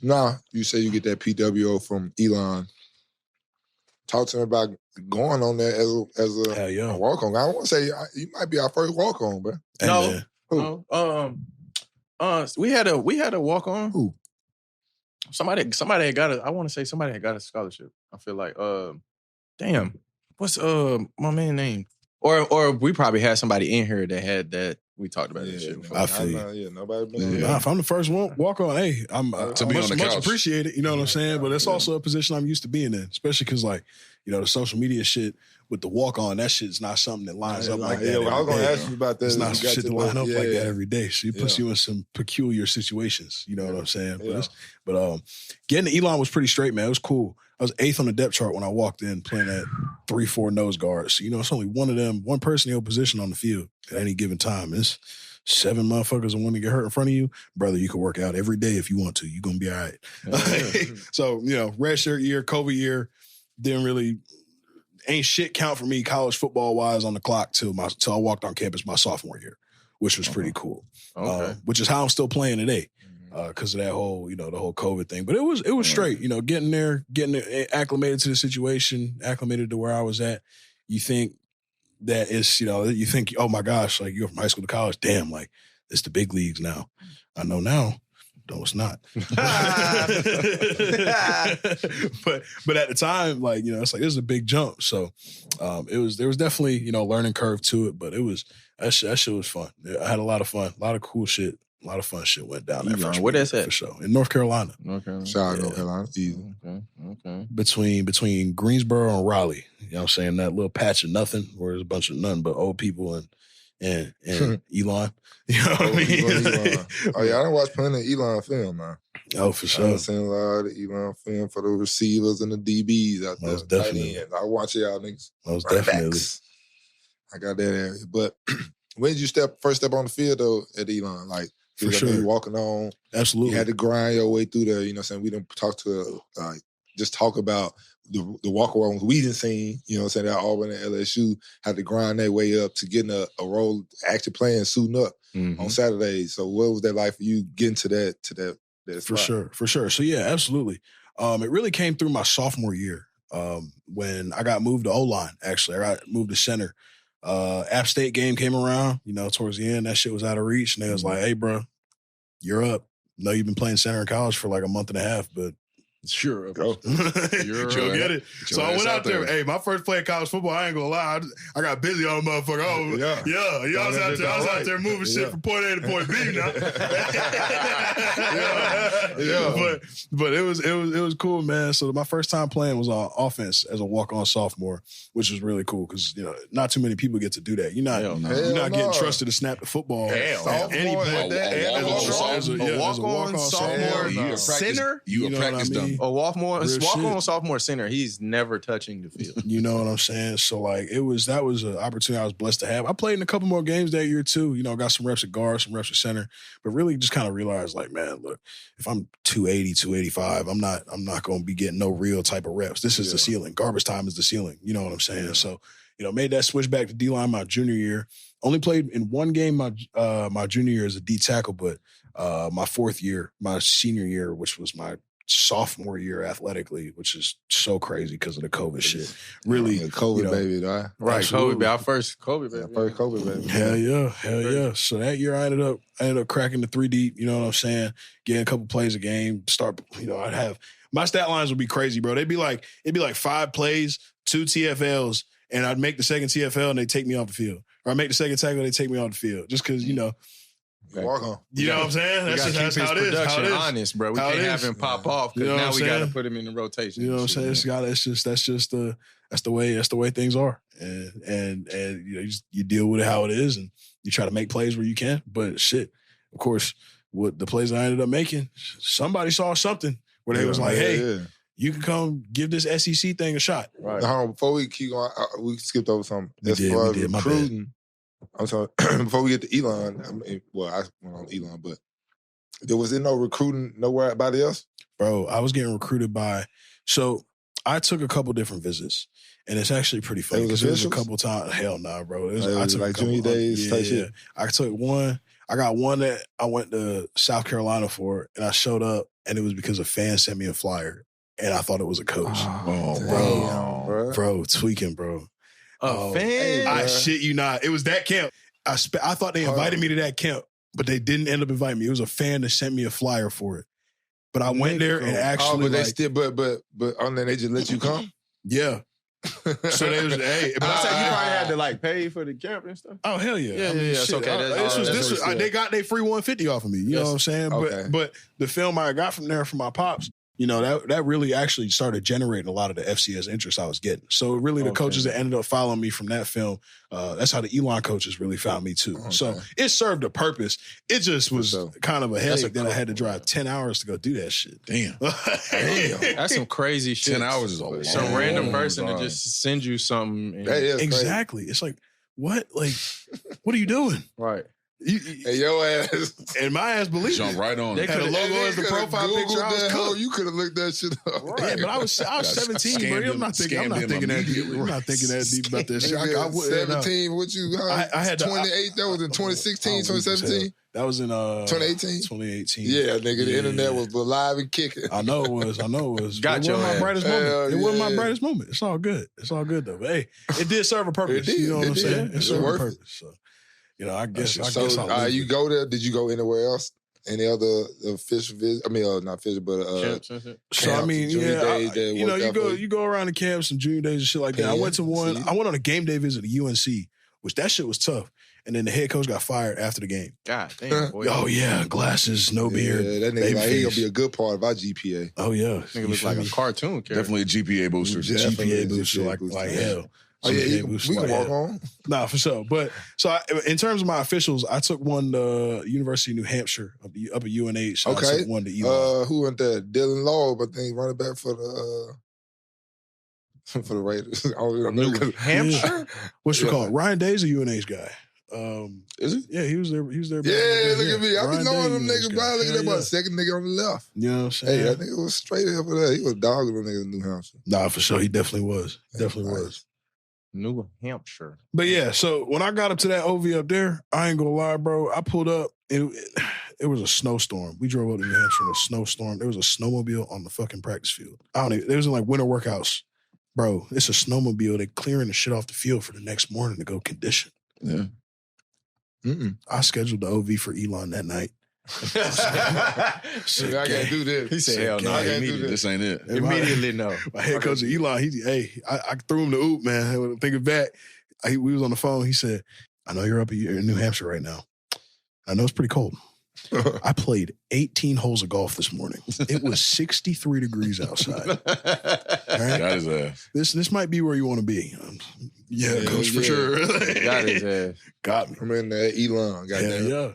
Nah, you say you get that PWO from Elon. Talk to me about going on there as a walk-on. I want to say you might be our first walk-on, bro. Hey, no. We had a walk-on. Who? Somebody had got I want to say somebody had got a scholarship. I feel like, damn, what's my man name? Or we probably had somebody in here that had that. We talked about this shit before. I feel you. Yeah, nobody been on that. If I'm the first one, walk on. Hey, I'm to be on the couch. Much appreciated. You know what I'm saying? But it's also a position I'm used to being in, especially because the social media shit with the walk on, that shit's not something that lines up like that. I was gonna ask you about that. It's not shit that line up like that every day. So it puts you in some peculiar situations. You know what I'm saying? Yeah. But getting to Elon was pretty straight, man. It was cool. I was 8th on the depth chart when I walked in playing at 3-4 nose guards. So, it's only one person in your position on the field at any given time. It's 7 motherfuckers that want to get hurt in front of you. Brother, you can work out every day if you want to. You're going to be all right. So, red shirt year, COVID year, ain't shit count for me college football-wise on the clock till I walked on campus my sophomore year, which was pretty cool. Okay. Which is how I'm still playing today. Because of that whole, the whole COVID thing. But it was straight, getting there, acclimated to the situation, acclimated to where I was at. You think that it's, you think, oh my gosh, like you're from high school to college. Damn, like it's the big leagues now. I know now. No, it's not. but at the time, like, it's like, this is a big jump. So there was definitely, learning curve to it, but that shit was fun. I had a lot of fun, a lot of cool shit. A lot of fun shit went down there. What is that? For sure. In North Carolina. Shout out North Carolina. Easy. Okay. Between Greensboro and Raleigh. You know what I'm saying? That little patch of nothing where there's a bunch of nothing but old people and Elon. You know what I mean? Elon. Oh, yeah, I done watched plenty of Elon film, man. Oh, for sure. I've seen a lot of Elon film for the receivers and the DBs out there. Most definitely. I watch y'all niggas. Most definitely. I got that area. But when did you first step on the field, though, at Elon? Like, for sure. You walking on. Absolutely. You had to grind your way through there. You know what I'm saying? We didn't just talk about the walk-arounds we didn't see. You know what I'm saying? That Auburn and LSU had to grind their way up to getting a role, actually playing, suiting up on Saturdays. So what was that like for you getting to that spot? For sure. So yeah, absolutely. It really came through my sophomore year when I got moved to O-line, actually. I got moved to center. App State game came around, towards the end, that shit was out of reach. And they was like, hey, bro, you're up. No, you've been playing center in college for like a month and a half, but sure. Go. You'll get it. So I went out there. Hey, my first play of college football, I ain't gonna lie. I got busy on the motherfucker. Oh, yeah. I was out there moving shit from point A to point B now. But it was cool, man. So my first time playing was on offense as a walk-on sophomore, which was really cool because not too many people get to do that. You're not getting trusted to snap the football. A walk-on sophomore center. You a practice dummy. A walk-on sophomore center. He's never touching the field. You know what I'm saying? So like that was an opportunity I was blessed to have. I played in a couple more games that year too. Got some reps at guard, some reps at center, but really just kind of realized like, man, look, if I'm 280, 285, I'm not going to be getting no real type of reps. This is the ceiling. Garbage time is the ceiling. You know what I'm saying? Yeah. So, made that switch back to D-line my junior year. Only played in one game my junior year as a D tackle, but my my senior year, which was my sophomore year athletically, which is so crazy because of the COVID shit. Really, COVID baby, right? COVID, our first COVID baby. First COVID baby. Hell yeah. So that year I ended up cracking the 3 deep. You know what I'm saying? Getting a couple plays a game. Start. I'd have my stat lines would be crazy, bro. It'd be like 5 plays, 2 TFLs, and I'd make the second TFL and they take me off the field, or I make the second tackle and they take me off the field, just because Walk on. You know what I'm saying? That's how it is. Production honest, bro. We can't have him pop off because now we got to put him in the rotation. You know what I'm saying? That's the way things are, and you deal with it how it is, and you try to make plays where you can. But shit, of course, what the plays I ended up making, somebody saw something where they was like, hey. You can come give this SEC thing a shot. Right. Now, before we keep going, we skipped over something. As far as recruiting, I'm sorry, before we get to Elon, I went on Elon, but there was no recruiting nowhere anybody else? Bro, I was getting recruited so I took a couple different visits, and it's actually pretty funny because it was a couple times. Hell nah, bro. I took like junior days type shit? I took one. I got one that I went to South Carolina for, and I showed up, and it was because a fan sent me a flyer, and I thought it was a coach. Bro, tweaking, bro. A fan? I shit you not. It was that camp. I thought they invited me to that camp, but they didn't end up inviting me. It was a fan that sent me a flyer for it. But I went there and actually, but they still, but on there they just let you come. Yeah. So they was, hey, but I I said said you probably had to like pay for the camp and stuff. oh hell yeah, Yeah, it's shit, okay. This was they got their free 150 off of me. You know what I'm saying? Okay. But the film I got from there from my pops, you know, that really actually started generating a lot of the FCS interest I was getting. So really the coaches that ended up following me from that film, that's how the Elon coaches really found me too. Okay. So it served a purpose. It just was kind of a headache that I had to drive 10 hours to go do that shit. Damn. That's some crazy shit. 10 hours is a lot. Some random person to just send you something. And, Exactly. It's like, what? Like, what are you doing? right. Hey, your ass. And my ass believed Jump it. right on. They had a logo as the profile picture. I was cooked. You could have looked that shit up. Yeah, but I was 17, bro. I'm not thinking that deep. I'm not thinking that deep about this shit. I wouldn't. 17, what you got? I had 28, that was in 2016, 2017? That was in 2018? 2018. Yeah, nigga, the internet was alive and kicking. I know it was. Got it wasn't my brightest moment. It wasn't my brightest moment. It's all good. It's all good though. But hey, it did serve a purpose. It did. You know what I'm saying? It served a worth purpose. So, you know, I guess. So, you go there? Did you go anywhere else? Any other official visit? I mean, not official, but so I mean, you go around the camps and junior days and shit like that. I went to one. I went on a game day visit to UNC, which that shit was tough. And then the head coach got fired after the game. God damn, boy. Oh yeah, glasses, no beard. Yeah, that nigga like, he gonna be a good part of our GPA. Oh yeah, nigga looks like a cartoon character. Definitely a GPA booster. GPA booster like hell. Oh yeah, we can walk on. Nah, for sure. But so in terms of my officials, I took one to University of New Hampshire up at UNH. Okay. I took one to Elon. Who went there? Dylan Law, but then he running back for the for the Raiders. New Hampshire? What's you call it? Ryan Day's a UNH guy. Is he? Yeah, he was there. Yeah, look at me. I be knowing them niggas, bro. Look at that boy, second nigga on the left. You know what I'm saying? Hey, that nigga was straight up for that. He was dogging them niggas in New Hampshire. Nah, for sure. He definitely was. Was. New Hampshire. But yeah, so when I got up to that OV up there, I ain't gonna lie, bro. I pulled up. It was a snowstorm. We drove up to New Hampshire in a snowstorm. There was a snowmobile on the fucking practice field. They was in like winter workouts. Bro, it's a snowmobile. They clearing the shit off the field for the next morning to go condition. Yeah. I scheduled the OV for Elon that night. I can't do this. He said, hell no, I can't do This ain't it. Immediately no. My head coach of Elon, I threw him the oop, man. Thinking back, we was on the phone. He said, I know you're up in New Hampshire right now. I know it's pretty cold. I played 18 holes of golf this morning. It was 63 degrees outside. All right? Got his ass. This might be where you want to be. Yeah, coach, for sure. Got his ass. Got me. I'm in there, Elon. Yeah.